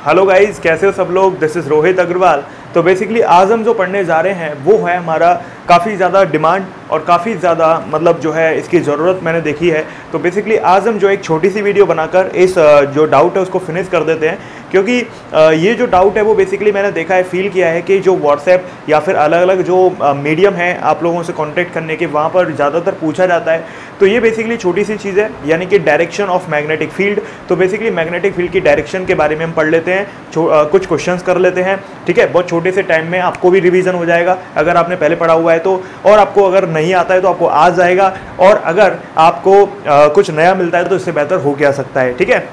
Hello guys, कैसे हो सब लोग। This is Rohit Agarwal. तो बेसिकली आज हम जो पढ़ने जा रहे हैं वो है हमारा काफ़ी ज़्यादा डिमांड और काफ़ी ज़्यादा मतलब जो है इसकी ज़रूरत मैंने देखी है। तो बेसिकली आज हम जो एक छोटी सी वीडियो बनाकर इस जो डाउट है उसको फिनिश कर देते हैं, क्योंकि ये जो डाउट है वो बेसिकली मैंने देखा है, फील किया है कि जो व्हाट्सएप या फिर अलग अलग जो मीडियम है आप लोगों से कांटेक्ट करने के, वहाँ पर ज़्यादातर पूछा जाता है। तो ये बेसिकली छोटी सी चीज़ है, यानी कि डायरेक्शन ऑफ मैग्नेटिक फील्ड। तो बेसिकली मैग्नेटिक फील्ड की डायरेक्शन के बारे में हम पढ़ लेते हैं, कुछ क्वेश्चंस कर लेते हैं। ठीक है, बहुत छोटे से टाइम में आपको भी रिवीजन हो जाएगा अगर आपने पहले पढ़ा हुआ है तो, और आपको अगर नहीं आता है तो आपको आ जाएगा, और अगर आपको कुछ नया मिलता है तो इससे बेहतर हो क्या सकता है। ठीक है,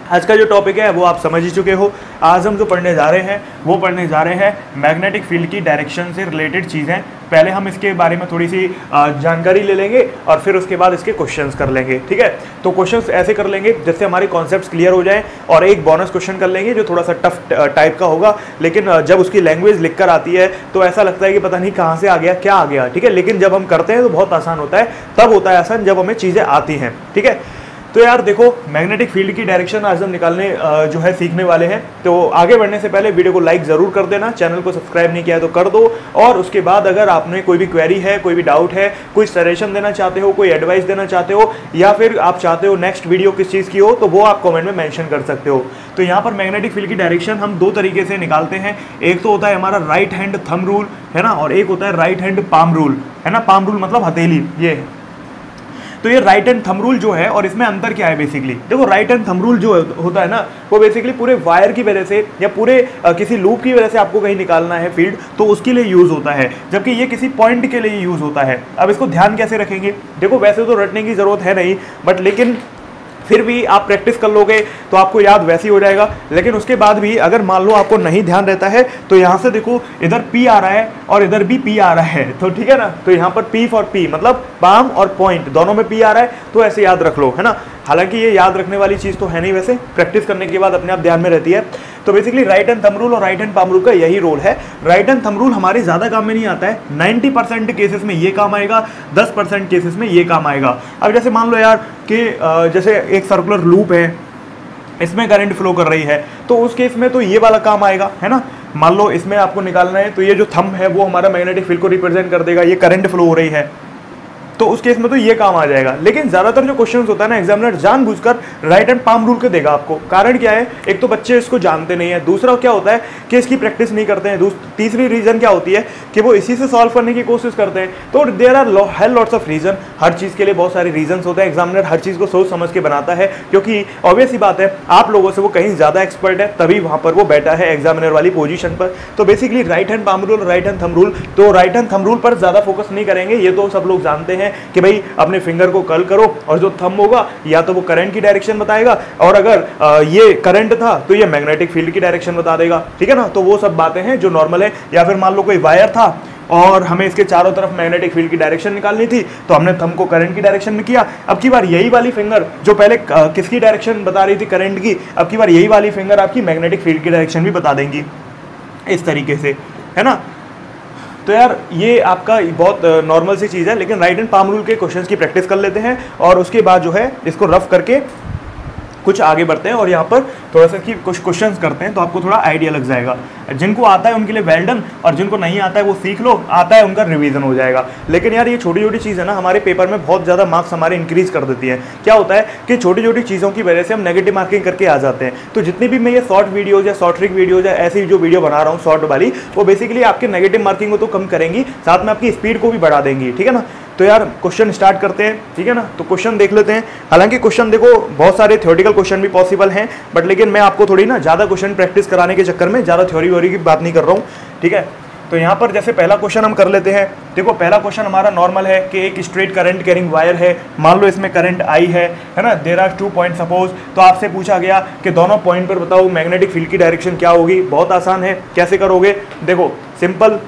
आज का जो टॉपिक है वो आप समझ ही चुके हो। आज हम जो पढ़ने जा रहे हैं वो पढ़ने जा रहे हैं मैग्नेटिक फील्ड की डायरेक्शन से रिलेटेड चीज़ें। पहले हम इसके बारे में थोड़ी सी जानकारी ले लेंगे और फिर उसके बाद इसके क्वेश्चंस कर लेंगे। ठीक है, तो क्वेश्चंस ऐसे कर लेंगे जिससे हमारे कॉन्सेप्ट्स क्लियर हो जाएं, और एक बोनस क्वेश्चन कर लेंगे जो थोड़ा सा टफ टाइप का होगा, लेकिन जब उसकी लैंग्वेज लिख कर आती है तो ऐसा लगता है कि पता नहीं कहाँ से आ गया, क्या आ गया। ठीक है, लेकिन जब हम करते हैं तो बहुत आसान होता है। तब होता है आसान जब हमें चीज़ें आती हैं। ठीक है, तो यार देखो, मैग्नेटिक फील्ड की डायरेक्शन आज हम निकालने जो है सीखने वाले हैं। तो आगे बढ़ने से पहले वीडियो को लाइक ज़रूर कर देना, चैनल को सब्सक्राइब नहीं किया है तो कर दो, और उसके बाद अगर आपने कोई भी क्वेरी है, कोई भी डाउट है, कोई सजेशन देना चाहते हो, कोई एडवाइस देना चाहते हो, या फिर आप चाहते हो नेक्स्ट वीडियो किस चीज़ की हो, तो वो आप कमेंट में मेंशन कर सकते हो। तो यहाँ पर मैग्नेटिक फील्ड की डायरेक्शन हम दो तरीके से निकालते हैं। एक तो होता है हमारा राइट हैंड थंब रूल, है ना, और एक होता है राइट हैंड पाम रूल, है ना। पाम रूल मतलब हथेली, ये। तो ये राइट हैंड थंब रूल जो है, और इसमें अंतर क्या है बेसिकली, देखो राइट हैंड थंब रूल जो होता है ना, वो बेसिकली पूरे वायर की वजह से या पूरे किसी लूप की वजह से आपको कहीं निकालना है फील्ड, तो उसके लिए यूज होता है, जबकि ये किसी पॉइंट के लिए यूज होता है। अब इसको ध्यान कैसे रखेंगे, देखो वैसे तो रटने की जरूरत है नहीं, बट लेकिन फिर भी आप प्रैक्टिस कर लोगे तो आपको याद वैसे ही हो जाएगा। लेकिन उसके बाद भी अगर मान लो आपको नहीं ध्यान रहता है तो यहाँ से देखो, इधर P आ रहा है और इधर भी P आ रहा है, तो ठीक है ना। तो यहाँ पर P फॉर P मतलब पाम और पॉइंट दोनों में P आ रहा है, तो ऐसे याद रख लो, है ना। हालांकि ये याद रखने वाली चीज़ तो है नहीं, वैसे प्रैक्टिस करने के बाद अपने आप ध्यान में रहती है। तो basically right hand thumb rule और राइट हैंड पाम रूल का यही रोल है। राइट हैंड थंब रूल हमारे ज़्यादा काम में नहीं आता है, 90% केसेस में ये काम आएगा, 10% केसेस में ये काम आएगा। अब जैसे मान लो यार कि जैसे एक सर्कुलर लूप है, इसमें करंट फ्लो कर रही है, तो उस केस में तो ये वाला काम आएगा, है ना। मान लो इसमें आपको निकालना है, तो ये जो थंब है वो हमारा मैग्नेटिक फील्ड को रिप्रेजेंट कर देगा, ये करंट फ्लो हो रही है, तो उस केस में तो ये काम आ जाएगा। लेकिन ज़्यादातर जो क्वेश्चंस होता है ना, एग्जामिनर जानबूझकर राइट हैंड पाम रूल के देगा आपको। कारण क्या है, एक तो बच्चे इसको जानते नहीं है, दूसरा क्या होता है कि इसकी प्रैक्टिस नहीं करते हैं, तीसरी रीज़न क्या होती है कि वो इसी से सॉल्व करने की कोशिश करते हैं। तो देयर आर है लॉट्स ऑफ रीज़न, हर चीज़ के लिए बहुत सारे रीजन होते हैं। एग्जामिनर हर चीज़ को सोच समझ के बनाता है, क्योंकि ऑब्वियस ही बात है आप लोगों से वो कहीं ज़्यादा एक्सपर्ट है, तभी वहाँ पर वो बैठा है एग्जामिनर वाली पोजीशन पर। तो basically right hand palm rule, right hand thumb rule, तो राइट हैंड थंब रूल पर ज़्यादा फोकस नहीं करेंगे, ये तो सब लोग जानते हैं कि भाई अपने फिंगर को कर्ल करो, और जो थंब होगा या तो वो करंट की डायरेक्शन बताएगा, और अगर ये करंट था तो ये मैग्नेटिक फील्ड की डायरेक्शन बता देगा। ठीक है ना, तो वो सब बातें हैं जो नॉर्मल है। या फिर मान लो कोई वायर था और हमें इसके चारों तरफ मैग्नेटिक फील्ड की डायरेक्शन निकालनी थी, तो हमने थंब को करंट की डायरेक्शन में किया। अब की बार यही वाली फिंगर जो पहले किसकी डायरेक्शन बता रही थी, करंट की, अब की बार यही वाली फिंगर आपकी मैग्नेटिक फील्ड की डायरेक्शन भी बता देंगी, इस तरीके से, है ना। तो यार ये आपका बहुत नॉर्मल सी चीज़ है। लेकिन राइट हैंड पाम रूल के क्वेश्चंस की प्रैक्टिस कर लेते हैं, और उसके बाद जो है इसको रफ करके कुछ आगे बढ़ते हैं, और यहाँ पर थोड़ा सा कुछ क्वेश्चंस करते हैं, तो आपको थोड़ा आइडिया लग जाएगा। जिनको आता है उनके लिए वेल डन, और जिनको नहीं आता है वो सीख लो, आता है उनका रिवीजन हो जाएगा। लेकिन यार ये छोटी छोटी चीज़ है ना, हमारे पेपर में बहुत ज़्यादा मार्क्स हमारे इंक्रीज कर देती है। क्या होता है कि छोटी छोटी चीज़ों की वजह से हम नेगेटिव मार्किंग करके आ जाते हैं। तो जितनी भी मैं ये शॉर्ट वीडियोज़ या शॉर्ट ट्रिक वीडियोज़ या ऐसी जो वीडियो बना रहा हूँ शॉर्ट वाली, वो बेसिकली आपके नेगेटिव मार्किंग को तो कम करेंगी, साथ में आपकी स्पीड को भी बढ़ा देंगी। ठीक है ना। तो यार क्वेश्चन स्टार्ट करते हैं, ठीक है ना। तो क्वेश्चन देख लेते हैं। हालांकि क्वेश्चन देखो बहुत सारे थ्योरेटिकल क्वेश्चन भी पॉसिबल हैं, बट लेकिन मैं आपको थोड़ी ना ज़्यादा क्वेश्चन प्रैक्टिस कराने के चक्कर में ज़्यादा थ्योरी व्योरी की बात नहीं कर रहा हूँ। ठीक है, तो यहाँ पर जैसे पहला क्वेश्चन हम कर लेते हैं। देखो पहला क्वेश्चन हमारा नॉर्मल है कि एक स्ट्रेट करंट कैरिंग वायर है, मान लो इसमें करंट आई है ना, देयर आर 2 पॉइंट सपोज। तो आपसे पूछा गया कि दोनों पॉइंट पर बताओ मैग्नेटिक फील्ड की डायरेक्शन क्या होगी। बहुत आसान है, कैसे करोगे, देखो सिंपल,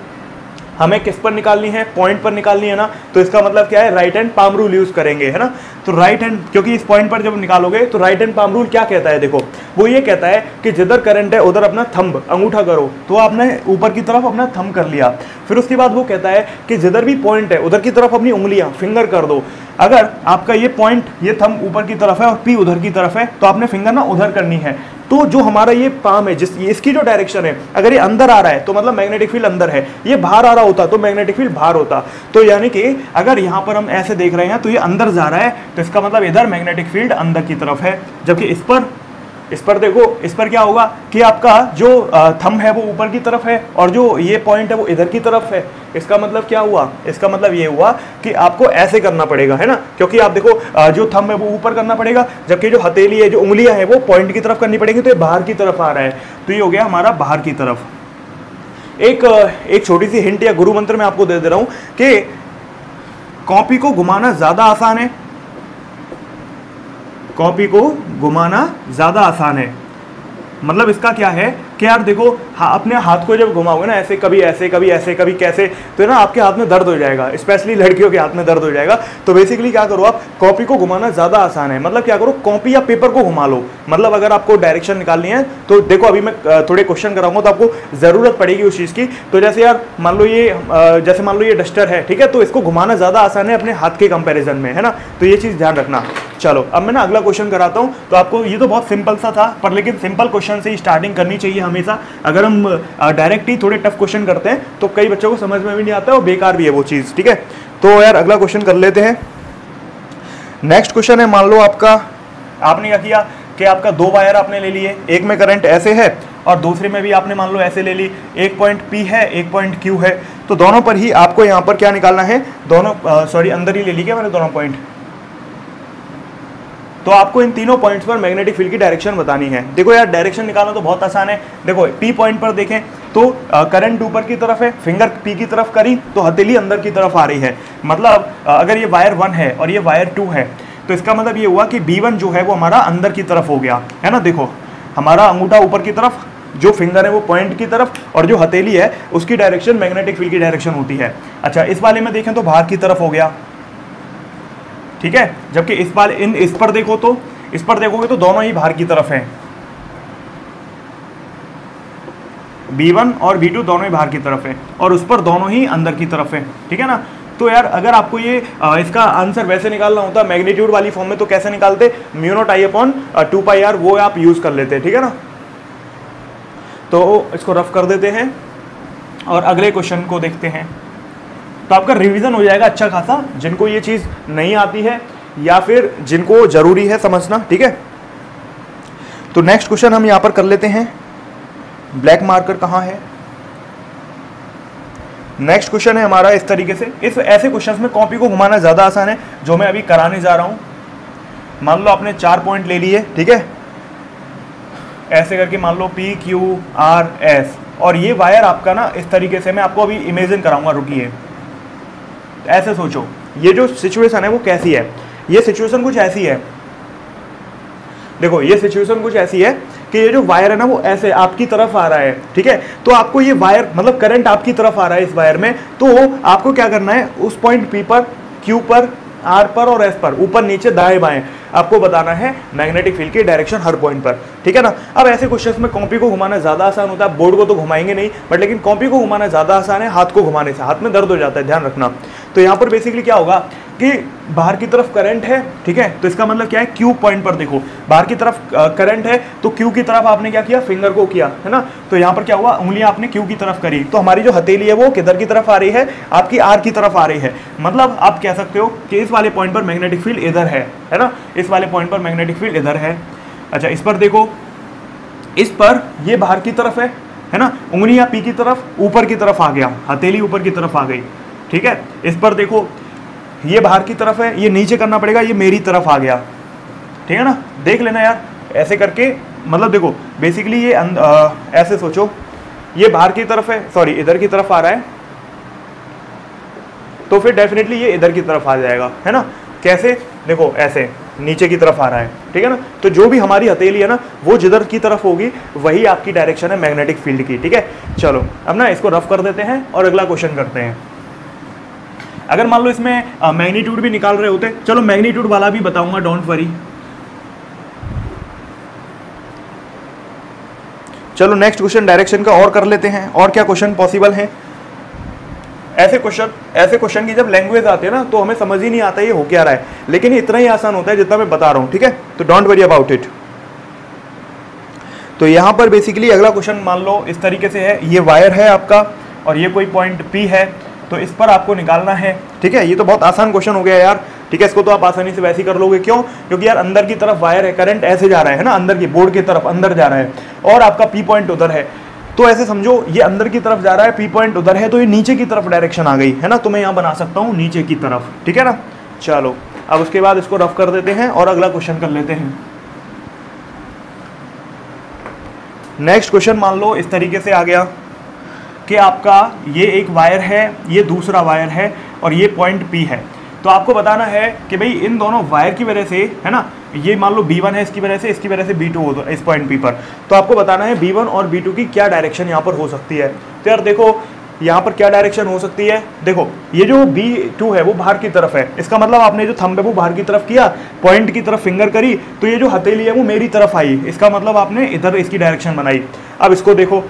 हमें किस पर निकालनी है, पॉइंट पर निकालनी है ना। तो इसका मतलब क्या है, right hand palm rule use करेंगे, है ना। तो राइट हैंड, क्योंकि इस पॉइंट पर जब निकालोगे तो राइट हैंड पाम रूल क्या कहता है, देखो वो ये कहता है कि जिधर करंट है उधर अपना थंब अंगूठा करो। तो आपने ऊपर की तरफ अपना थंब कर लिया। फिर उसके बाद वो कहता है कि जिधर भी पॉइंट है उधर की तरफ अपनी उंगलियां फिंगर कर दो। अगर आपका ये पॉइंट, ये थंब ऊपर की तरफ है और पी उधर की तरफ है, तो आपने फिंगर ना उधर करनी है। तो जो हमारा ये पाम है, इसकी जो डायरेक्शन है, अगर ये अंदर आ रहा है तो मतलब मैग्नेटिक फील्ड अंदर है, ये बाहर आ रहा होता तो मैग्नेटिक फील्ड बाहर होता। तो यानी कि अगर यहाँ पर हम ऐसे देख रहे हैं तो ये अंदर जा रहा है, तो इसका मतलब इधर मैग्नेटिक फील्ड अंदर की तरफ है। जबकि इस पर देखो, इस पर क्या होगा कि आपका जो थंब है वो ऊपर की तरफ है और जो ये पॉइंट है वो इधर की तरफ है। इसका मतलब क्या हुआ? इसका मतलब ये हुआ कि आपको ऐसे करना पड़ेगा, है ना, क्योंकि आप देखो जो थंब है वो ऊपर करना पड़ेगा, जबकि जो हथेली है, जो उंगलियां है वो पॉइंट की तरफ करनी पड़ेगी, तो ये बाहर की तरफ आ रहा है, तो ये हो गया हमारा बाहर की तरफ। एक छोटी सी हिंट या गुरु मंत्र मैं आपको दे रहा हूं कि कॉपी को घुमाना ज्यादा आसान है, कॉपी को घुमाना ज्यादा आसान है। मतलब इसका क्या है कि यार देखो, अपने हाथ को जब घुमाओगे ना ऐसे, कभी ऐसे कभी ऐसे कभी कैसे, तो ना आपके हाथ में दर्द हो जाएगा, स्पेशली लड़कियों के हाथ में दर्द हो जाएगा। तो बेसिकली क्या करो, आप कॉपी को घुमाना ज़्यादा आसान है। मतलब क्या करो, कॉपी या पेपर को घुमा लो। मतलब अगर आपको डायरेक्शन निकालनी है तो देखो, अभी मैं थोड़े क्वेश्चन कराऊंगा तो आपको ज़रूरत पड़ेगी उस चीज़ की। तो जैसे यार मान लो ये डस्टर है, ठीक है, तो इसको घुमाना ज़्यादा आसान है अपने हाथ के कंपेरिजन में, है ना। तो ये चीज़ ध्यान रखना। चलो अब मैं ना अगला क्वेश्चन कराता हूँ। तो आपको ये तो बहुत सिंपल सा था, पर लेकिन सिंपल क्वेश्चन से ही स्टार्टिंग करनी चाहिए हमेशा। अगर हम डायरेक्ट ही थोड़े टफ क्वेश्चन करते हैं तो कई बच्चों को समझ में भी नहीं आता है और बेकार भी है वो चीज़, ठीक है। तो यार अगला क्वेश्चन कर लेते हैं। नेक्स्ट क्वेश्चन है, मान लो आपने क्या किया कि आपका 2 वायर आपने ले लिए, एक में करंट ऐसे है और दूसरे में भी आपने मान लो ऐसे ले ली। एक पॉइंट P है, एक पॉइंट Q है, तो दोनों पर ही आपको यहाँ पर क्या निकालना है, अंदर ही ले ली क्या मैंने दोनों पॉइंट। तो आपको इन तीनों पॉइंट्स पर मैग्नेटिक फील्ड की डायरेक्शन बतानी है। देखो यार, डायरेक्शन निकालना तो बहुत आसान है। देखो P पॉइंट पर देखें तो करंट ऊपर की तरफ है, फिंगर P की तरफ करी तो हथेली अंदर की तरफ आ रही है। मतलब अगर ये वायर 1 है और ये वायर 2 है, तो इसका मतलब ये हुआ कि B1 जो है वो हमारा अंदर की तरफ हो गया, है ना। देखो हमारा अंगूठा ऊपर की तरफ, जो फिंगर है वो पॉइंट की तरफ, और जो हथेली है उसकी डायरेक्शन मैग्नेटिक फील्ड की डायरेक्शन होती है। अच्छा, इस वाले में देखें तो बाहर की तरफ हो गया, ठीक है। जबकि इस पर देखोगे तो दोनों ही बाहर की तरफ हैं, B1 और B2 दोनों ही बाहर की तरफ है, और उस पर दोनों ही अंदर की तरफ है, ठीक है ना। तो यार अगर आपको ये इसका आंसर वैसे निकालना होता मैग्नीट्यूड वाली फॉर्म में, तो कैसे निकालते, μ0I/2πr, वो आप यूज कर लेते, ठीक है ना। तो इसको रफ कर देते हैं और अगले क्वेश्चन को देखते हैं। तो आपका रिवीजन हो जाएगा अच्छा खासा, जिनको ये चीज़ नहीं आती है या फिर जिनको जरूरी है समझना, ठीक है। तो नेक्स्ट क्वेश्चन हम यहाँ पर कर लेते हैं। ब्लैक मार्कर कहाँ है? नेक्स्ट क्वेश्चन है हमारा इस तरीके से। ऐसे क्वेश्चंस में कॉपी को घुमाना ज़्यादा आसान है, जो मैं अभी कराने जा रहा हूँ। मान लो आपने 4 पॉइंट ले लिए, ठीक है, ऐसे करके मान लो P Q R S, और ये वायर आपका ना इस तरीके से, मैं आपको अभी इमेजिन कराऊंगा, रुकिए। ऐसे सोचो, ये जो सिचुएशन है वो कैसी है। ये सिचुएशन कुछ ऐसी है, देखो ये सिचुएशन कुछ ऐसी है कि ये जो वायर है ना वो ऐसे आपकी तरफ आ रहा है, ठीक है। तो आपको ये वायर, मतलब करंट आपकी तरफ आ रहा है इस वायर में, तो आपको क्या करना है, उस पॉइंट P पर, Q पर, R पर और S पर, ऊपर नीचे दाएं बाएं, आपको बताना है मैग्नेटिक फील्ड की डायरेक्शन हर पॉइंट पर, ठीक है ना। अब ऐसे क्वेश्चंस में कॉपी को घुमाना ज़्यादा आसान होता है, बोर्ड को तो घुमाएंगे नहीं, बट लेकिन कॉपी को घुमाना ज़्यादा आसान है हाथ को घुमाने से, हाथ में दर्द हो जाता है, ध्यान रखना। तो यहाँ पर बेसिकली क्या होगा कि बाहर की तरफ करंट है, ठीक है, तो इसका मतलब क्या है, Q पॉइंट पर देखो, बाहर की तरफ करंट है, तो Q की तरफ आपने क्या किया, फिंगर को किया, है ना। तो यहाँ पर क्या हुआ, उंगलियां आपने Q की तरफ करी, तो हमारी जो हथेली है वो किधर की तरफ आ रही है, आपकी R की तरफ आ रही है। मतलब आप कह सकते हो कि इस वाले पॉइंट पर मैग्नेटिक फील्ड इधर है ना, इस वाले पॉइंट पर मैग्नेटिक फील्ड इधर है। अच्छा, इस पर देखो, इस पर ये बाहर की तरफ है ना, उंगलियां P की तरफ, ऊपर की तरफ आ गया, हथेली ऊपर की तरफ आ गई, ठीक है। इस पर देखो, ये बाहर की तरफ है, ये नीचे करना पड़ेगा, ये मेरी तरफ आ गया, ठीक है ना। देख लेना यार ऐसे करके, मतलब देखो बेसिकली ये ऐसे सोचो, ये बाहर की तरफ है, सॉरी इधर की तरफ आ रहा है, तो फिर डेफिनेटली ये इधर की तरफ आ जाएगा, है ना। कैसे, देखो ऐसे नीचे की तरफ आ रहा है, ठीक है ना। तो जो भी हमारी हथेली है ना वो जिधर की तरफ होगी वही आपकी डायरेक्शन है मैग्नेटिक फील्ड की, ठीक है। चलो अब ना इसको रफ कर देते हैं और अगला क्वेश्चन करते हैं। अगर मान लो इसमें मैग्नीट्यूड भी निकाल रहे होते, चलो मैग्नीट्यूड वाला भी बताऊंगा, डोंट वरी। चलो नेक्स्ट क्वेश्चन डायरेक्शन का और कर लेते हैं, और क्या क्वेश्चन पॉसिबल है। ऐसे क्वेश्चन की जब लैंग्वेज आती है ना तो हमें समझ ही नहीं आता ये हो क्या रहा है, लेकिन ये इतना ही आसान होता है जितना मैं बता रहा हूं, ठीक है। तो डोंट वरी अबाउट इट। तो यहाँ पर बेसिकली अगला क्वेश्चन मान लो इस तरीके से है, ये वायर है आपका और ये कोई पॉइंट P है, तो इस पर आपको निकालना है। ठीक है, ये तो बहुत आसान क्वेश्चन हो गया यार। ठीक है, इसको तो आप आसानी से वैसे ही कर लोगे। क्यों? क्योंकि यार अंदर की तरफ वायर है, करंट ऐसे जा रहा है ना, अंदर की बोर्ड की तरफ अंदर जा रहा है, और आपका P पॉइंट उधर है। तो ऐसे समझो ये अंदर की तरफ जा रहा है, P पॉइंट उधर है, तो ये नीचे की तरफ डायरेक्शन आ गई है ना, तो मैं यहाँ बना सकता हूँ नीचे की तरफ। ठीक है ना, चलो अब उसके बाद इसको रफ कर देते हैं और अगला क्वेश्चन कर लेते हैं। नेक्स्ट क्वेश्चन मान लो इस तरीके से आ गया कि आपका ये एक वायर है, ये दूसरा वायर है और ये पॉइंट P है। तो आपको बताना है कि भाई इन दोनों वायर की वजह से, है ना, ये मान लो B1 है इसकी वजह से B2 हो इस पॉइंट P पर, तो आपको बताना है B1 और B2 की क्या डायरेक्शन यहाँ पर हो सकती है। तो यार देखो यहाँ पर क्या डायरेक्शन हो सकती है, देखो ये जो B2 है वो बाहर की तरफ है, इसका मतलब आपने जो थंब है वो बाहर की तरफ किया, पॉइंट की तरफ फिंगर करी, तो ये जो हथेली है वो मेरी तरफ आई, इसका मतलब आपने इधर इसकी डायरेक्शन बनाई। अब इसको देखो,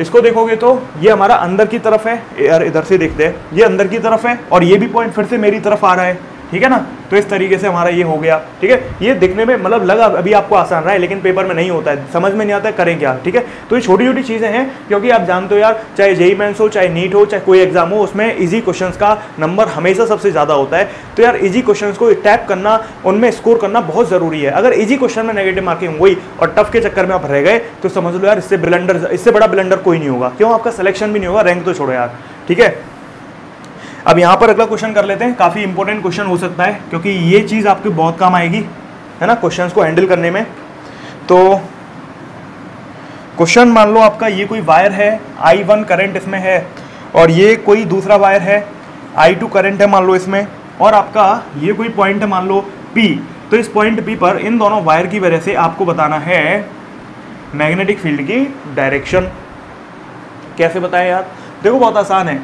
इसको देखोगे तो ये हमारा अंदर की तरफ है, यार इधर से देखते हैं, ये अंदर की तरफ है और ये भी पॉइंट फिर से मेरी तरफ आ रहा है। ठीक है ना, तो इस तरीके से हमारा ये हो गया। ठीक है, ये दिखने में मतलब लगा अभी आपको आसान रहा है, लेकिन पेपर में नहीं होता है, समझ में नहीं आता है करें क्या। ठीक है, तो ये छोटी छोटी चीज़ें हैं, क्योंकि आप जानते हो यार, चाहे जेईई मेंस हो, चाहे नीट हो, चाहे कोई एग्जाम हो, उसमें इजी क्वेश्चंस का नंबर हमेशा सबसे ज़्यादा होता है। तो यार इजी क्वेश्चंस को टैप करना, उनमें स्कोर करना बहुत ज़रूरी है। अगर इजी क्वेश्चन में नेगेटिव मार्किंग हुई और टफ के चक्कर में आप रह गए, तो समझ लो यार इससे ब्लंडर, इससे बड़ा ब्लंडर कोई नहीं होगा। क्यों? आपका सिलेक्शन भी नहीं होगा, रैंक तो छोड़ो यार। ठीक है, अब यहाँ पर अगला क्वेश्चन कर लेते हैं। काफ़ी इंपॉर्टेंट क्वेश्चन हो सकता है, क्योंकि ये चीज़ आपके बहुत काम आएगी, है ना, क्वेश्चंस को हैंडल करने में। तो क्वेश्चन मान लो आपका ये कोई वायर है, I1 करंट इसमें है, और ये कोई दूसरा वायर है, I2 करंट है मान लो इसमें, और आपका ये कोई पॉइंट है मान लो P। तो इस पॉइंट P पर इन दोनों वायर की वजह से आपको बताना है मैग्नेटिक फील्ड की डायरेक्शन। कैसे बताएं यार? देखो बहुत आसान है,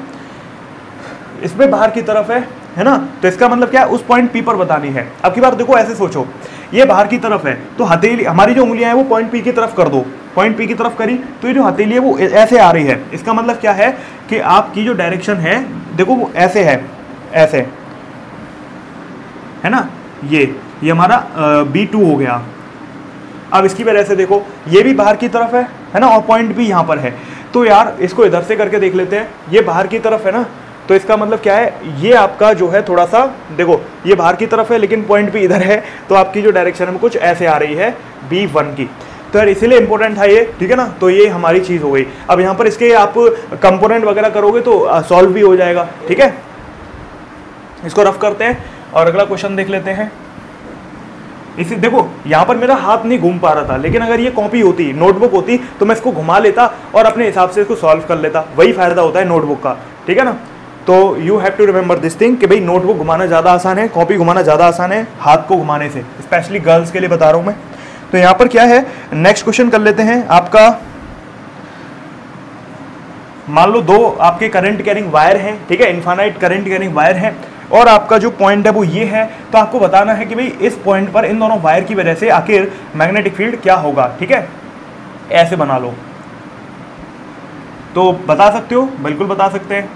इसमें बाहर की तरफ है ना, तो इसका मतलब क्या है, उस पॉइंट P पर बतानी है। अब की बार देखो ऐसे सोचो, ये बाहर की तरफ है, तो हथेली हमारी जो उंगलियां हैं वो पॉइंट P की तरफ कर दो, पॉइंट P की तरफ करी, तो ये जो हथेली है वो ऐसे आ रही है। इसका मतलब क्या है कि आपकी जो डायरेक्शन है, देखो वो ऐसे है, ऐसे है ना, ये हमारा B2 हो गया। अब इसकी वजह से देखो ये भी बाहर की तरफ है ना, और पॉइंट भी यहाँ पर है। तो यार इसको इधर से करके देख लेते हैं, ये बाहर की तरफ है ना, तो इसका मतलब क्या है, ये आपका जो है थोड़ा सा, देखो ये बाहर की तरफ है लेकिन पॉइंट भी इधर है, तो आपकी जो डायरेक्शन है कुछ ऐसे आ रही है B1 की। तो यार इसीलिए इंपॉर्टेंट है ये। ठीक है ना, तो ये हमारी चीज़ हो गई। अब यहाँ पर इसके आप कंपोनेंट वगैरह करोगे तो सॉल्व भी हो जाएगा। ठीक है, इसको रफ करते हैं और अगला क्वेश्चन देख लेते हैं। इसी देखो यहाँ पर मेरा हाथ नहीं घूम पा रहा था, लेकिन अगर ये कॉपी होती, नोटबुक होती, तो मैं इसको घुमा लेता और अपने हिसाब से इसको सॉल्व कर लेता। वही फायदा होता है नोटबुक का। ठीक है ना, तो you have to remember this thing कि भाई नोटबुक घुमाना ज़्यादा आसान है, कॉपी घुमाना ज़्यादा आसान है हाथ को घुमाने से, स्पेशली गर्ल्स के लिए बता रहा हूँ मैं। तो यहाँ पर क्या है, नेक्स्ट क्वेश्चन कर लेते हैं आपका। मान लो दो आपके करंट कैरिंग वायर हैं, ठीक है, इनफाइनाइट करंट कैरिंग वायर है, और आपका जो पॉइंट है वो ये है। तो आपको बताना है कि भाई इस पॉइंट पर इन दोनों वायर की वजह से आखिर मैग्नेटिक फील्ड क्या होगा। ठीक है, ऐसे बना लो। तो बता सकते हो, बिल्कुल बता सकते हैं।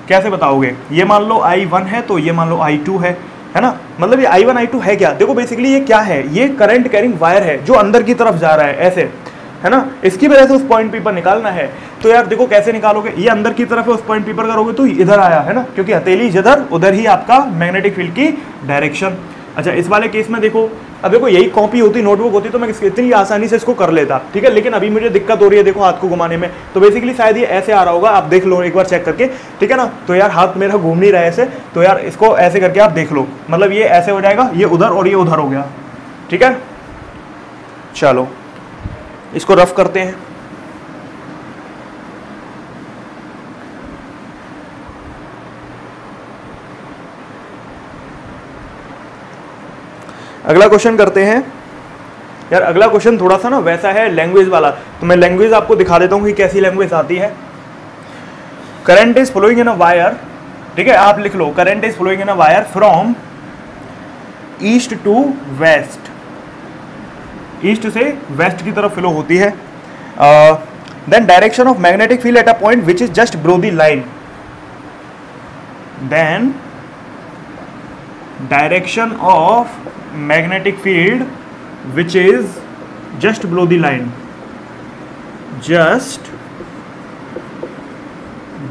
कैसे बताओगे? ये मान लो I1 है, तो ये मान लो I2 है ना, मतलब ये I1 I2 है क्या? देखो बेसिकली ये क्या है, ये करंट कैरिंग वायर है जो अंदर की तरफ जा रहा है ऐसे, है ना, इसकी वजह से उस पॉइंट P पर निकालना है। तो यार देखो कैसे निकालोगे, ये अंदर की तरफ है, उस पॉइंट P पर करोगे तो इधर आया, है ना, क्योंकि हथेली जिधर उधर ही आपका मैग्नेटिक फील्ड की डायरेक्शन। अच्छा, इस वाले केस में देखो, अब देखो यही कॉपी होती, नोटबुक होती, तो मैं इतनी आसानी से इसको कर लेता। ठीक है, लेकिन अभी मुझे दिक्कत हो रही है देखो हाथ को घुमाने में, तो बेसिकली शायद ये ऐसे आ रहा होगा, आप देख लो एक बार चेक करके। ठीक है ना, तो यार हाथ मेरा घूम नहीं रहा है ऐसे, तो यार इसको ऐसे करके आप देख लो, मतलब ये ऐसे हो जाएगा, ये उधर और ये उधर हो गया। ठीक है, चलो इसको रफ करते हैं। अगला क्वेश्चन करते हैं। यार अगला क्वेश्चन थोड़ा सा ना वैसा है लैंग्वेज वाला, तो मैं लैंग्वेज आपको दिखा देता हूँ कि कैसी लैंग्वेज आती है। Current is flowing in a wire, ठीक है, आप लिख लो, current is flowing in a wire from east to west, east से वेस्ट की तरफ फ्लो होती है। Then direction of magnetic field at a point which is just below the line, then direction of magnetic field which is just below the line, just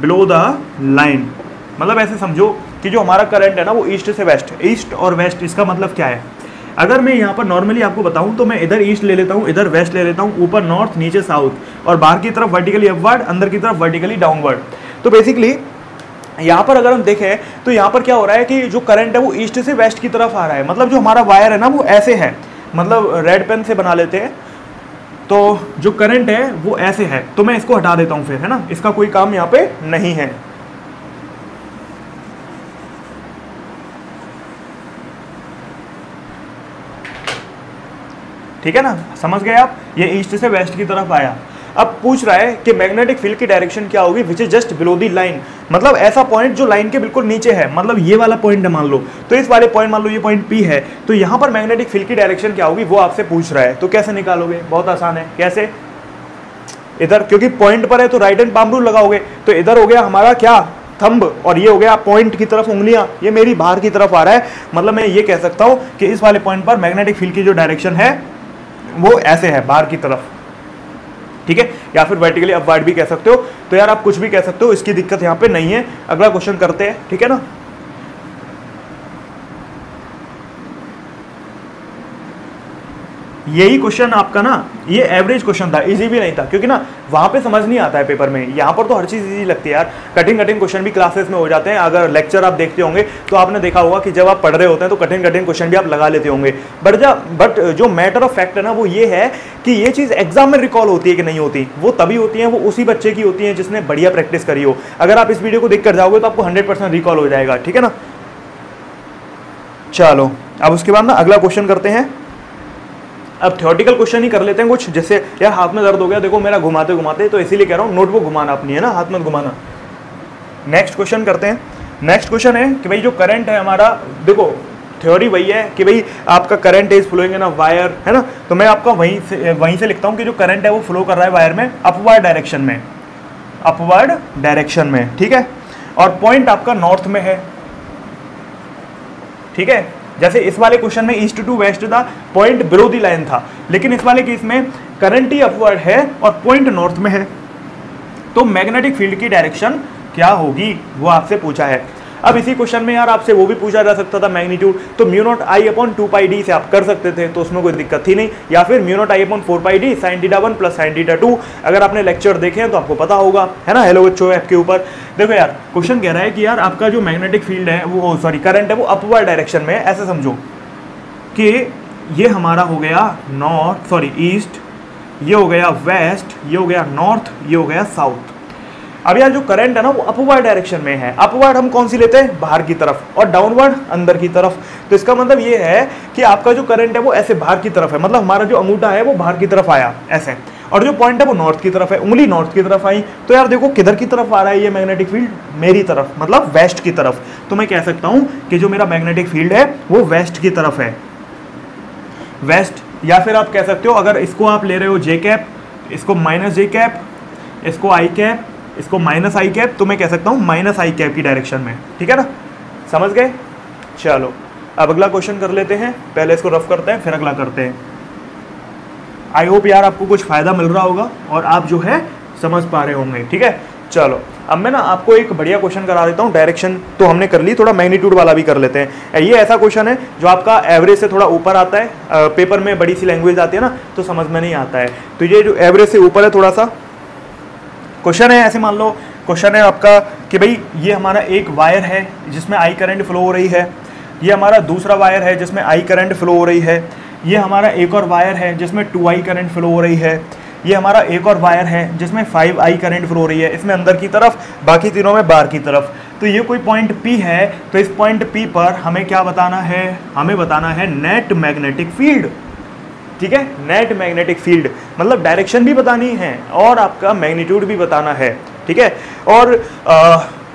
below the line. मतलब ऐसे समझो कि जो हमारा करंट है ना वो ईस्ट से वेस्ट, ईस्ट और वेस्ट, इसका मतलब क्या है, अगर मैं यहाँ पर नॉर्मली आपको बताऊँ तो मैं इधर ईस्ट ले लेता हूँ, इधर वेस्ट ले लेता हूँ, ऊपर नॉर्थ, नीचे साउथ, और बाहर की तरफ वर्टिकली अपवर्ड, अंदर की तरफ वर्टिकली डाउनवर्ड। तो बेसिकली यहाँ पर अगर हम देखें तो यहाँ पर क्या हो रहा है कि जो करंट है वो ईस्ट से वेस्ट की तरफ आ रहा है। मतलब जो हमारा वायर है ना वो ऐसे है, मतलब रेड पेन से बना लेते हैं, तो जो करंट है वो ऐसे है, तो मैं इसको हटा देता हूँ फिर, है ना, इसका कोई काम यहाँ पे नहीं है। ठीक है ना, समझ गए आप, ये ईस्ट से वेस्ट की तरफ आया। अब पूछ रहा है कि मैग्नेटिक फील्ड की डायरेक्शन क्या होगी, विच is just below the line, मतलब ऐसा पॉइंट जो लाइन के बिल्कुल नीचे है, मतलब ये वाला पॉइंट है मान लो, तो इस वाले पॉइंट मान लो ये पॉइंट P है, तो यहाँ पर मैग्नेटिक फील्ड की डायरेक्शन क्या होगी वो आपसे पूछ रहा है। तो कैसे निकालोगे, बहुत आसान है। कैसे, इधर क्योंकि पॉइंट पर है तो राइट हैंड पाम रूल लगाओगे, तो इधर हो गया हमारा क्या, थंब, और ये हो गया पॉइंट की तरफ उंगलियां, ये मेरी बाहर की तरफ आ रहा है, मतलब मैं ये कह सकता हूँ कि इस वाले पॉइंट पर मैग्नेटिक फील्ड की जो डायरेक्शन है वो ऐसे है, बाहर की तरफ। ठीक है, या फिर वर्टिकली अपवर्ड भी कह सकते हो। तो यार आप कुछ भी कह सकते हो, इसकी दिक्कत यहाँ पे नहीं है। अगला क्वेश्चन करते हैं, ठीक है ना। यही क्वेश्चन आपका ना, ये एवरेज क्वेश्चन था, इजी भी नहीं था, क्योंकि ना वहाँ पे समझ नहीं आता है पेपर में। यहाँ पर तो हर चीज़ इजी लगती है यार, कठिन क्वेश्चन भी क्लासेस में हो जाते हैं। अगर लेक्चर आप देखते होंगे तो आपने देखा होगा कि जब आप पढ़ रहे होते हैं तो कठिन क्वेश्चन भी आप लगा लेते होंगे। बट जो मैटर ऑफ फैक्ट है ना वो ये है कि ये चीज़ एग्जाम में रिकॉल होती है कि नहीं होती, वो तभी होती है, वो उसी बच्चे की होती है जिसने बढ़िया प्रैक्टिस करी हो। अगर आप इस वीडियो को देख कर जाओगे तो आपको 100% रिकॉल हो जाएगा, ठीक है ना। चलो अब उसके बाद ना अगला क्वेश्चन करते हैं। अब थ्योरेटिकल क्वेश्चन ही कर लेते हैं कुछ, जैसे यार हाथ में दर्द हो गया, देखो मेरा घुमाते घुमाते, तो इसीलिए कह रहा हूँ नोटबुक घुमाना अपनी, है ना, हाथ में घुमाना। नेक्स्ट क्वेश्चन करते हैं। नेक्स्ट क्वेश्चन है कि भाई जो करंट है हमारा, देखो थ्योरी वही है कि भाई आपका current is flowing in a wire, है ना, तो मैं आपका वहीं से लिखता हूँ कि जो करंट है वो फ्लो कर रहा है वायर में अपवर्ड डायरेक्शन में, अपवर्ड डायरेक्शन में, ठीक है, और पॉइंट आपका नॉर्थ में है, ठीक है। जैसे इस वाले क्वेश्चन में ईस्ट टू वेस्ट था, पॉइंट बिलो दी लाइन था, लेकिन इस वाले केस में करंट ही अपवर्ड है और पॉइंट नॉर्थ में है, तो मैग्नेटिक फील्ड की डायरेक्शन क्या होगी वो आपसे पूछा है। अब इसी क्वेश्चन में यार आपसे वो भी पूछा जा सकता था मैग्नीट्यूड, तो mu naught I upon 2πd से आप कर सकते थे, तो उसमें कोई दिक्कत थी नहीं, या फिर mu naught I upon 4πd sin θ1 plus sin θ2। अगर आपने लेक्चर देखे हैं तो आपको पता होगा, है ना, हेलो बच्चों ऐप के ऊपर। देखो यार क्वेश्चन कह रहा है कि यार आपका जो मैग्नेटिक फील्ड है वो करंट है वो अपवर्ड डायरेक्शन में है। ऐसे समझो कि ये हमारा हो गया ईस्ट, ये हो गया वेस्ट, ये हो गया नॉर्थ, ये हो गया साउथ। अब यार जो करंट है ना वो अपवर्ड डायरेक्शन में है, अपवर्ड हम कौन सी लेते हैं, बाहर की तरफ, और डाउनवर्ड अंदर की तरफ। तो इसका मतलब ये है कि आपका जो करंट है वो ऐसे बाहर की तरफ है, मतलब हमारा जो अंगूठा है वो बाहर की तरफ आया ऐसे, और जो पॉइंट है वो नॉर्थ की तरफ है, उंगली नॉर्थ की तरफ आई। तो यार देखो किधर की तरफ आ रहा है ये मैग्नेटिक फील्ड, मेरी तरफ, मतलब वेस्ट की तरफ। तो मैं कह सकता हूँ कि जो मेरा मैग्नेटिक फील्ड है वो वेस्ट की तरफ है, वेस्ट। या फिर आप कह सकते हो अगर इसको आप ले रहे हो जे कैप, इसको माइनस जे कैप, इसको आई कैप, इसको माइनस आई कैप, तो मैं कह सकता हूँ माइनस आई कैप की डायरेक्शन में, ठीक है ना, समझ गए। चलो अब अगला क्वेश्चन कर लेते हैं, पहले इसको रफ करते हैं फिर अगला करते हैं। आई होप यार आपको कुछ फायदा मिल रहा होगा और आप जो है समझ पा रहे होंगे, ठीक है। चलो अब मैं ना आपको एक बढ़िया क्वेश्चन करा देता हूँ। डायरेक्शन तो हमने कर ली, थोड़ा मैग्नीट्यूड वाला भी कर लेते हैं। ये ऐसा क्वेश्चन है जो आपका एवरेज से थोड़ा ऊपर आता है, पेपर में बड़ी सी लैंग्वेज आती है ना तो समझ में नहीं आता है, तो ये जो एवरेज से ऊपर है थोड़ा सा क्वेश्चन है। ऐसे मान लो क्वेश्चन है आपका कि भाई ये हमारा एक वायर है जिसमें आई करंट फ्लो हो रही है, ये हमारा दूसरा वायर है जिसमें आई करंट फ्लो हो रही है, ये हमारा एक और वायर है जिसमें 2i करंट फ्लो हो रही है, ये हमारा एक और वायर है जिसमें 5i करंट फ्लो हो रही है, इसमें अंदर की तरफ, बाकी तीनों में बाहर की तरफ। तो ये कोई पॉइंट P है, तो इस पॉइंट P पर हमें क्या बताना है, हमें बताना है नेट मैग्नेटिक फील्ड, ठीक है। नेट मैग्नेटिक फील्ड मतलब डायरेक्शन भी बतानी है और आपका मैग्नीट्यूड भी बताना है, ठीक है। और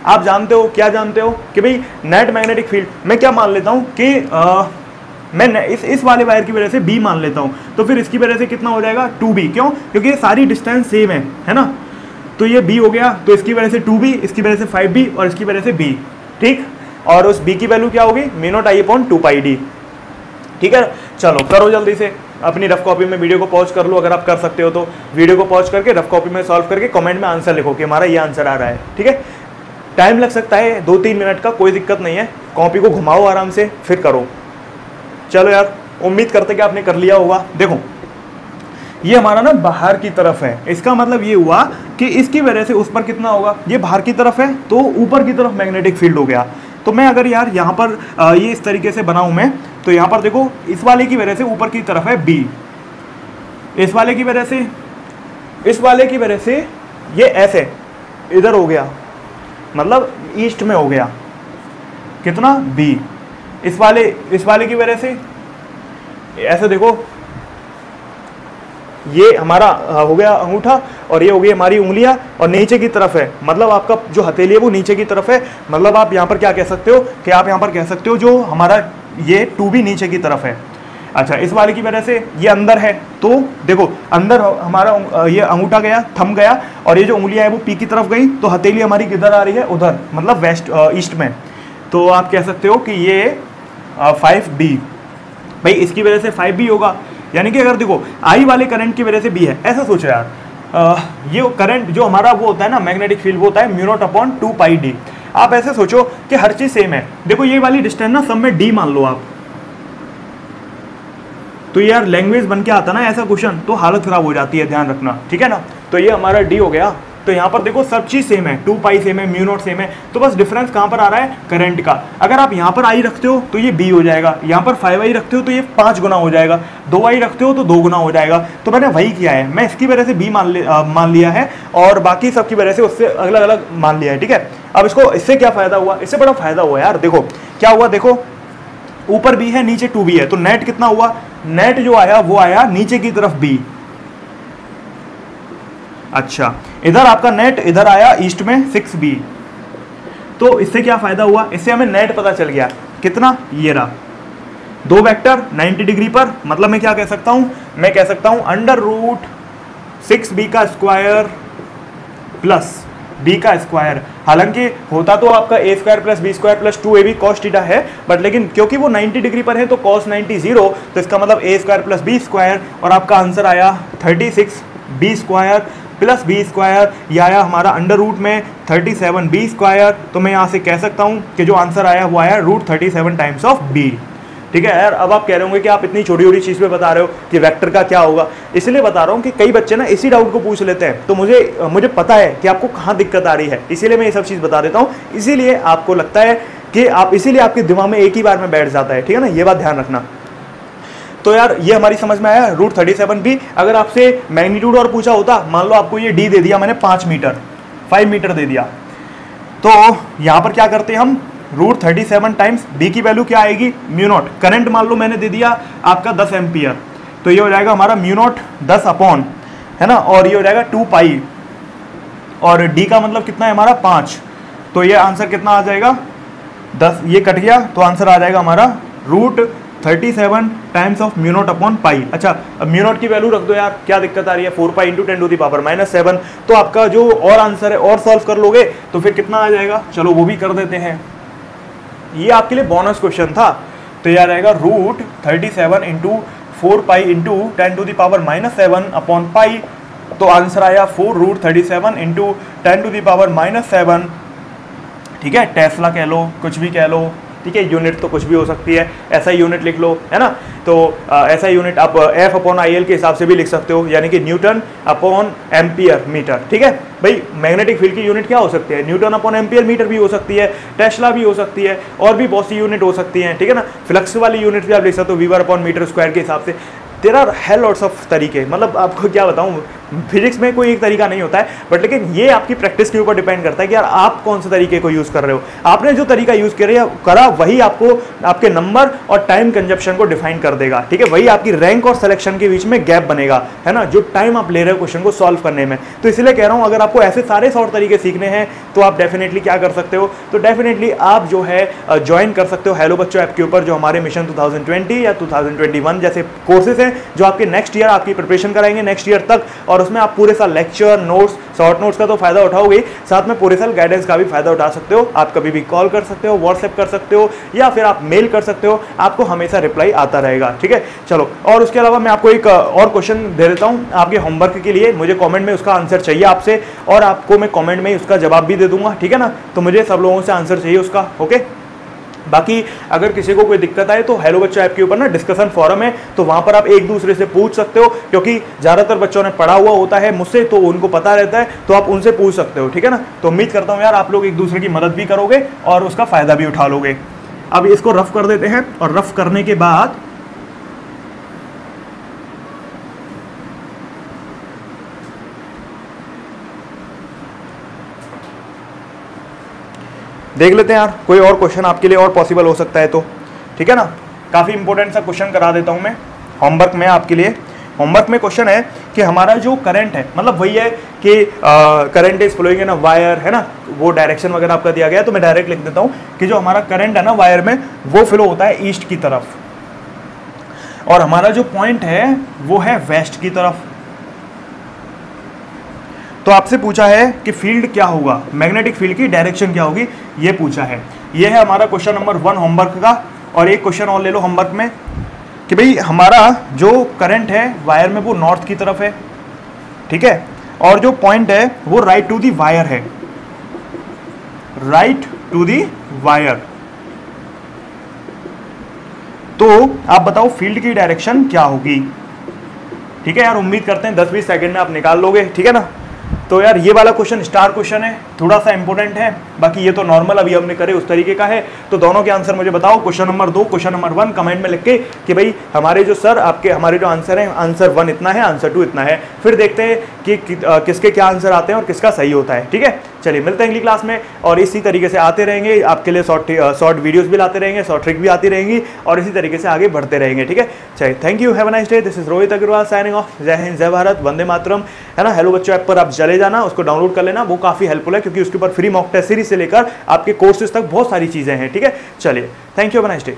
आप जानते हो, क्या जानते हो कि भाई नेट मैग्नेटिक फील्ड मैं क्या मान लेता हूँ कि मैं इस वाले वायर की वजह से B मान लेता हूँ, तो फिर इसकी वजह से कितना हो जाएगा 2B, क्यों, क्योंकि ये सारी डिस्टेंस सेम है ना। तो ये B हो गया, तो इसकी वजह से 2B, इसकी वजह से 5B और इसकी वजह से B, ठीक। और उस B की वैल्यू क्या होगी, mu naught I upon 2πd, ठीक है। चलो करो जल्दी से, अपनी रफ कॉपी में वीडियो को पॉज कर लो, अगर आप कर सकते हो तो वीडियो को पॉज करके रफ कॉपी में सॉल्व करके कमेंट में आंसर लिखो कि हमारा ये आंसर आ रहा है। ठीक है, टाइम लग सकता है 2-3 मिनट का, कोई दिक्कत नहीं है। कॉपी को घुमाओ आराम से, फिर करो। चलो यार, उम्मीद करते कि आपने कर लिया होगा। देखो ये हमारा ना बाहर की तरफ है, इसका मतलब ये हुआ कि इसकी वजह से उस पर कितना होगा, ये बाहर की तरफ है तो ऊपर की तरफ मैग्नेटिक फील्ड हो गया। तो मैं अगर यार यहाँ पर ये इस तरीके से बनाऊँ मैं, तो यहाँ पर देखो इस वाले की वजह से ऊपर की तरफ है B, इस वाले की वजह से, इस वाले की वजह से ये ऐसे इधर हो गया, मतलब ईस्ट में हो गया कितना B। इस वाले की वजह से ऐसे देखो, ये हमारा हो गया अंगूठा और ये हो गई हमारी उंगलियां, और नीचे की तरफ है, मतलब आपका जो हथेली है वो नीचे की तरफ है। मतलब आप यहाँ पर क्या कह सकते हो कि आप यहाँ पर कह सकते हो जो हमारा ये 2B नीचे की तरफ है। अच्छा, इस वाले की वजह से ये अंदर है, तो देखो अंदर हमारा ये अंगूठा गया, थंब गया, और ये जो उंगलियां है वो P की तरफ गई, तो हथेली हमारी किधर आ रही है, उधर, मतलब वेस्ट ईस्ट में। तो आप कह सकते हो कि ये 5B, भाई इसकी वजह से 5B होगा। यानी कि अगर देखो आई वाले करंट की वजह से B है, ऐसा सोचो यार, ये करंट जो हमारा वो होता है ना मैग्नेटिक फील्ड, वो होता है μ0/2πd। आप ऐसे सोचो कि हर चीज सेम है। देखो ये वाली डिस्टेंस ना सब में D मान लो आप, तो यार लैंग्वेज बन के आता ना ऐसा क्वेश्चन, तो हालत खराब हो जाती है, ध्यान रखना। ठीक है ना, तो ये हमारा D हो गया। तो यहाँ पर देखो सब चीज सेम है, 2π सेम है, μ0 सेम है, तो बस डिफरेंस कहाँ पर आ रहा है, करंट का। अगर आप यहाँ पर I रखते हो तो ये B हो जाएगा, यहाँ पर 5I रखते हो तो ये 5 गुना हो जाएगा, 2I रखते हो तो 2 गुना हो जाएगा। तो मैंने वही किया है, मैं इसकी वजह से B मान लिया है और बाकी सबकी वजह से उससे अलग अलग मान लिया है। ठीक है, अब इसको इससे क्या फायदा हुआ, इससे बड़ा फायदा हुआ यार। देखो क्या हुआ, देखो ऊपर B है नीचे 2B है, तो नेट कितना हुआ, नेट जो आया वो आया नीचे की तरफ B। अच्छा, इधर आपका नेट इधर आया ईस्ट में 6B। तो इससे क्या फायदा हुआ, इससे हमें नेट पता चल गया कितना, ये रहा 2 वेक्टर 90 डिग्री पर। मतलब मैं क्या कह सकता हूं, मैं कह सकता हूं √6B का स्क्वायर प्लस B का स्क्वायर। हालांकि होता तो आपका A² + B² + 2AB cos theta है, बट लेकिन क्योंकि वो 90 डिग्री पर है तो cos 90 0, तो इसका मतलब A² + B², और आपका आंसर आया 36B² + B²। यह आया हमारा अंडर रूट में 37B²। तो मैं यहाँ से कह सकता हूँ कि जो आंसर आया वो आया √37 टाइम्स ऑफ B। ठीक है यार, अब आप कह रहे होंगे कि आप इतनी छोटी छोटी चीज़ पे बता रहे हो कि वेक्टर का क्या होगा। इसलिए बता रहा हूँ कि कई बच्चे ना इसी डाउट को पूछ लेते हैं, तो मुझे पता है कि आपको कहाँ दिक्कत आ रही है, इसीलिए मैं ये सब चीज़ बता देता हूँ। इसीलिए आपको लगता है कि इसीलिए आपके दिमाग में एक ही बार में बैठ जाता है। ठीक है ना, ये बात ध्यान रखना। तो यार ये हमारी समझ में आया √37B। अगर आपसे मैग्नीट्यूड और पूछा होता, मान लो आपको ये D दे दिया मैंने 5 मीटर दे दिया, तो यहाँ पर क्या करते हैं हम, √37 टाइम्स B की वैल्यू क्या आएगी, μ0। करंट मान लो मैंने दे दिया आपका 10 एम्पियर, तो ये हो जाएगा हमारा μ0 10 अपॉन, है ना, और ये हो जाएगा 2π, और D का मतलब कितना है हमारा 5। तो ये आंसर कितना आ जाएगा 10, ये कट गया, तो आंसर आ जाएगा हमारा √37 टाइम्स ऑफ μ0/π। अच्छा, अब μ0 की वैल्यू रख दो यार, क्या दिक्कत आ रही है, 4π × 10⁻⁻7। तो आपका जो और आंसर है और सॉल्व कर लोगे तो फिर कितना आ जाएगा, चलो वो भी कर देते हैं। ये आपके लिए बोनस क्वेश्चन था। तो यह रहेगा √37 × 4π × 10⁻⁻7/π। तो आंसर आया 4√37 × 10⁻⁻7। ठीक है, टेस्ला कह लो, कुछ भी कह लो। ठीक है, यूनिट तो कुछ भी हो सकती है, ऐसा यूनिट लिख लो, है ना। तो ऐसा यूनिट आप F/IL के हिसाब से भी लिख सकते हो, यानी कि N/एम्पियर मीटर। ठीक है भाई, मैग्नेटिक फील्ड की यूनिट क्या हो सकती है, N/एम्पियर मीटर भी हो सकती है, टेस्ला भी हो सकती है, और भी बहुत सी यूनिट हो सकती हैं। ठीक है ना, फ्लक्स वाली यूनिट भी आप लिख सकते हो Weber/मीटर² के हिसाब से। There are hell lots of तरीके, मतलब आपको क्या बताऊँ, फिजिक्स में कोई एक तरीका नहीं होता है, बट लेकिन ये आपकी प्रैक्टिस के ऊपर डिपेंड करता है कि यार आप कौन से तरीके को यूज़ कर रहे हो। आपने जो तरीका यूज़ करा वही आपको आपके नंबर और टाइम कंजप्शन को डिफाइन कर देगा। ठीक है, वही आपकी रैंक और सिलेक्शन के बीच में गैप बनेगा, है ना, जो टाइम आप ले रहे हो क्वेश्चन को सॉल्व करने में। तो इसलिए कह रहा हूँ, अगर आपको ऐसे सारे शॉर्ट तरीके सीखने हैं तो आप डेफिनेटली क्या कर सकते हो, तो डेफिनेटली आप जो है ज्वाइन कर सकते हो हेलो बच्चों ऐप के ऊपर, जो हमारे मिशन 2020 या 2021 जैसे कोर्सेज हैं, जो आपके नेक्स्ट ईयर आपकी प्रिपरेशन कराएंगे नेक्स्ट ईयर तक, और और उसमें आप पूरे साल लेक्चर नोट्स, शॉर्ट नोट्स का तो फायदा उठाओगे, साथ में पूरे साल गाइडेंस का भी फायदा उठा सकते हो। आप कभी भी कॉल कर सकते हो, व्हाट्सएप कर सकते हो, या फिर आप मेल कर सकते हो, आपको हमेशा रिप्लाई आता रहेगा। ठीक है, चलो। और उसके अलावा मैं आपको एक और क्वेश्चन दे देता हूँ आपके होमवर्क के लिए। मुझे कॉमेंट में उसका आंसर चाहिए आपसे, और आपको मैं कॉमेंट में उसका जवाब भी दे दूंगा। ठीक है ना, तो मुझे सब लोगों से आंसर चाहिए उसका। ओके, बाकी अगर किसी को कोई दिक्कत आए तो हेलो बच्चों ऐप के ऊपर ना डिस्कशन फोरम है, तो वहां पर आप एक दूसरे से पूछ सकते हो, क्योंकि ज़्यादातर बच्चों ने पढ़ा हुआ होता है मुझसे, तो उनको पता रहता है, तो आप उनसे पूछ सकते हो। ठीक है ना, तो उम्मीद करता हूँ यार आप लोग एक दूसरे की मदद भी करोगे और उसका फ़ायदा भी उठा लोगे। अब इसको रफ कर देते हैं, और रफ करने के बाद देख लेते हैं यार कोई और क्वेश्चन आपके लिए और पॉसिबल हो सकता है तो। ठीक है ना, काफ़ी इंपॉर्टेंट सा क्वेश्चन करा देता हूं मैं होमवर्क में आपके लिए। होमवर्क में क्वेश्चन है कि हमारा जो करंट है, मतलब वही है कि current is flowing in a wire, है ना, वो डायरेक्शन वगैरह आपका दिया गया है, तो मैं डायरेक्ट लिख देता हूँ कि जो हमारा करंट है ना वायर में, वो फ्लो होता है ईस्ट की तरफ, और हमारा जो पॉइंट है वो है वेस्ट की तरफ। तो आपसे पूछा है कि फील्ड क्या होगा, मैग्नेटिक फील्ड की डायरेक्शन क्या होगी, ये पूछा है। ये है हमारा क्वेश्चन नंबर 1 होमवर्क का। और एक क्वेश्चन और ले लो होमवर्क में कि भाई हमारा जो करंट है वायर में वो नॉर्थ की तरफ है, ठीक है, और जो पॉइंट है वो राइट टू दी वायर है, राइट टू दी वायर। तो आप बताओ फील्ड की डायरेक्शन क्या होगी। ठीक है यार, उम्मीद करते हैं 10-20 सेकंड में आप निकाल लोगे। ठीक है ना, तो यार ये वाला क्वेश्चन स्टार क्वेश्चन है, थोड़ा सा इंपॉर्टेंट है, बाकी ये तो नॉर्मल अभी हमने करे उस तरीके का है। तो दोनों के आंसर मुझे बताओ, question number 2, question number 1 comment में लिख के कि भाई हमारे जो सर आपके हमारे जो आंसर है, आंसर 1 इतना है, आंसर 2 इतना है। फिर देखते हैं कि किसके क्या आंसर आते हैं और किसका सही होता है। ठीक है, चलिए मिलते हैं अगली क्लास में, और इसी तरीके से आते रहेंगे आपके लिए शॉर्ट वीडियोस भी लाते रहेंगे, शॉर्ट ट्रिक भी आती रहेंगी, और इसी तरीके से आगे बढ़ते रहेंगे। ठीक है, चलिए thank you, have a nice day. This is Rohit Agarwal signing off. Jai Hind, जय भारत, वंदे मातरम। है ना, हेलो बच्चों ऐप पर आप चले जाना, उसको डाउनलोड कर लेना, वो काफ़ी हेल्पफुल है, क्योंकि उसके ऊपर फ्री मॉक टेस्ट सीरीज से लेकर आपके कोर्सेज तक बहुत सारी चीज़ें हैं। ठीक है, चलिए thank you, have a nice day.